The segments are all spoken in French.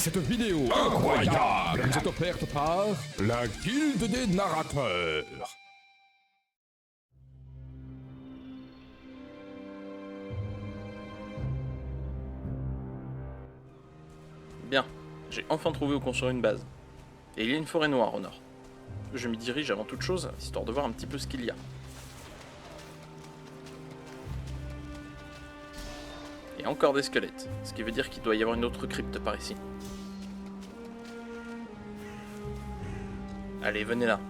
Cette vidéo incroyable vous est offerte par la Guilde des narrateurs. Bien, j'ai enfin trouvé où construire une base. Et il y a une forêt noire au nord. Je m'y dirige avant toute chose, histoire de voir un petit peu ce qu'il y a. Et encore des squelettes, ce qui veut dire qu'il doit y avoir une autre crypte par ici. Allez, venez là.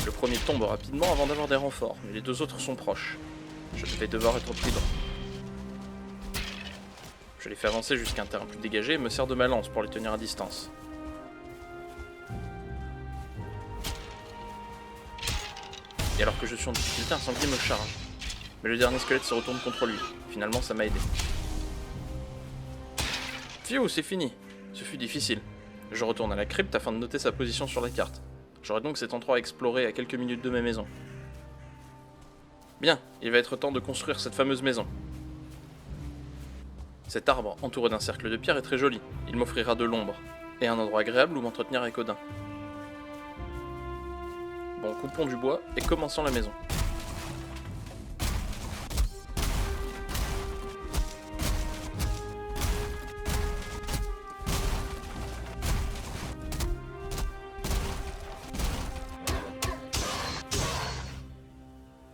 Le premier tombe rapidement avant d'avoir des renforts, mais les deux autres sont proches. Je vais devoir être prudent. Je les fais avancer jusqu'à un terrain plus dégagé et me sers de ma lance pour les tenir à distance. Et alors que je suis en difficulté, un sanglier me charge. Mais le dernier squelette se retourne contre lui. Finalement, ça m'a aidé. Pfiou, c'est fini. Ce fut difficile. Je retourne à la crypte afin de noter sa position sur la carte. J'aurai donc cet endroit à explorer à quelques minutes de ma maison. Bien, il va être temps de construire cette fameuse maison. Cet arbre, entouré d'un cercle de pierre, est très joli. Il m'offrira de l'ombre, et un endroit agréable où m'entretenir avec Odin. Bon, coupons du bois et commençons la maison.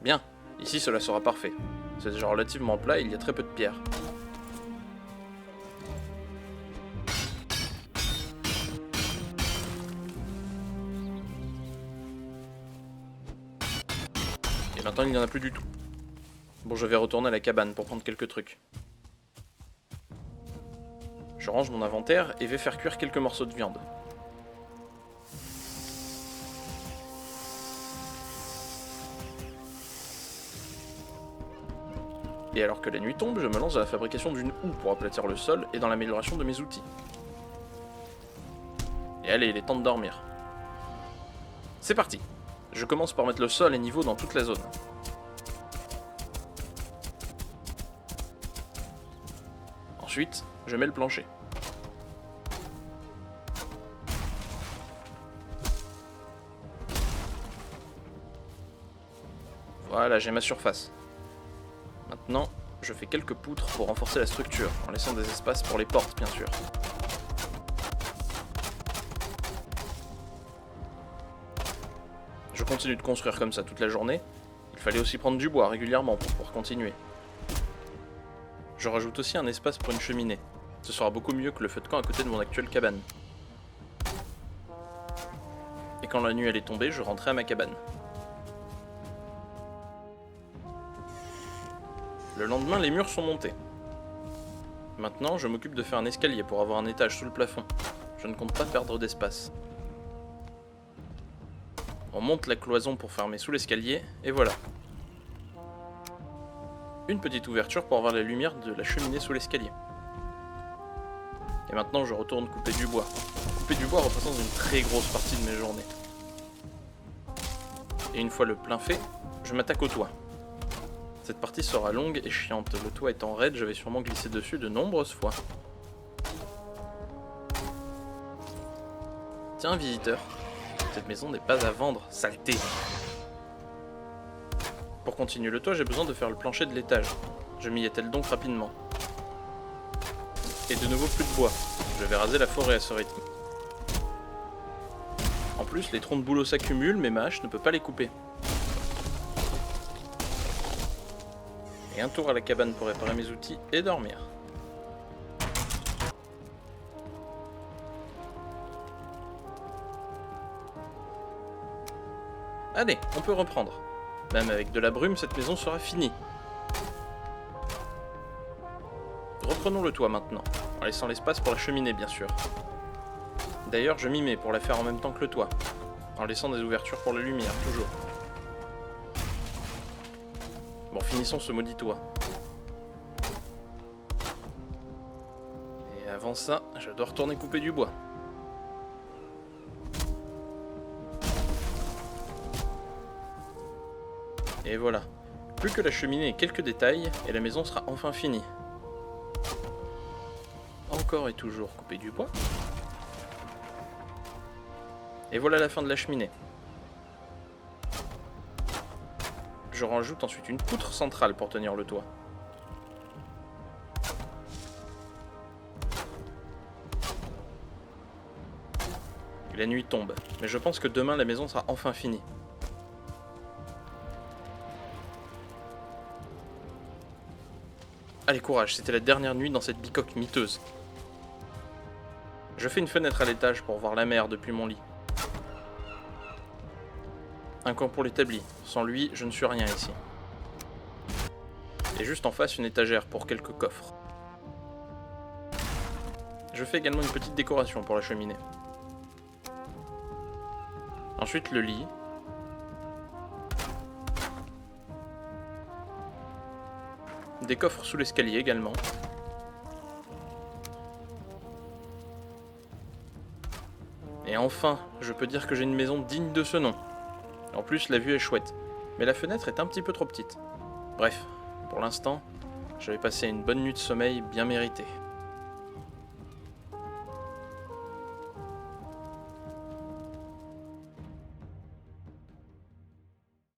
Bien, ici cela sera parfait. C'est déjà relativement plat et il y a très peu de pierres. Et maintenant il n'y en a plus du tout. Bon, je vais retourner à la cabane pour prendre quelques trucs. Je range mon inventaire et vais faire cuire quelques morceaux de viande. Et alors que la nuit tombe, je me lance dans la fabrication d'une houe pour aplatir le sol et dans l'amélioration de mes outils. Et allez, il est temps de dormir. C'est parti! Je commence par mettre le sol à niveau dans toute la zone. Ensuite, je mets le plancher. Voilà, j'ai ma surface. Maintenant, je fais quelques poutres pour renforcer la structure, en laissant des espaces pour les portes, bien sûr. Je continue de construire comme ça toute la journée. Il fallait aussi prendre du bois régulièrement pour pouvoir continuer. Je rajoute aussi un espace pour une cheminée. Ce sera beaucoup mieux que le feu de camp à côté de mon actuelle cabane. Et quand la nuit elle est tombée, je rentrais à ma cabane. Le lendemain, les murs sont montés. Maintenant, je m'occupe de faire un escalier pour avoir un étage sous le plafond. Je ne compte pas perdre d'espace. On monte la cloison pour fermer sous l'escalier, et voilà. Une petite ouverture pour avoir la lumière de la cheminée sous l'escalier. Et maintenant, je retourne couper du bois. Couper du bois représente une très grosse partie de mes journées. Et une fois le plein fait, je m'attaque au toit. Cette partie sera longue et chiante, le toit étant raide, je vais sûrement glisser dessus de nombreuses fois. Tiens, visiteur, cette maison n'est pas à vendre, saleté! Pour continuer le toit, j'ai besoin de faire le plancher de l'étage. Je m'y attelle donc rapidement. Et de nouveau plus de bois, je vais raser la forêt à ce rythme. En plus, les troncs de bouleau s'accumulent, mais ma hache ne peut pas les couper. Et un tour à la cabane pour réparer mes outils et dormir. Allez, on peut reprendre. Même avec de la brume, cette maison sera finie. Reprenons le toit maintenant, en laissant l'espace pour la cheminée bien sûr. D'ailleurs, je m'y mets pour la faire en même temps que le toit, en laissant des ouvertures pour la lumière, toujours. Bon, finissons ce maudit toit. Et avant ça, je dois retourner couper du bois. Et voilà. Plus que la cheminée et quelques détails, et la maison sera enfin finie. encore et toujours couper du bois. Et voilà la fin de la cheminée. Je rajoute ensuite une poutre centrale pour tenir le toit. Et la nuit tombe, mais je pense que demain la maison sera enfin finie. Allez, courage, c'était la dernière nuit dans cette bicoque miteuse. Je fais une fenêtre à l'étage pour voir la mer depuis mon lit. Un camp pour l'établi, sans lui, je ne suis rien ici. Et juste en face, une étagère pour quelques coffres. Je fais également une petite décoration pour la cheminée. Ensuite, le lit. Des coffres sous l'escalier également. Et enfin, je peux dire que j'ai une maison digne de ce nom. En plus, la vue est chouette, mais la fenêtre est un petit peu trop petite. Bref, pour l'instant, je vais passer une bonne nuit de sommeil bien méritée.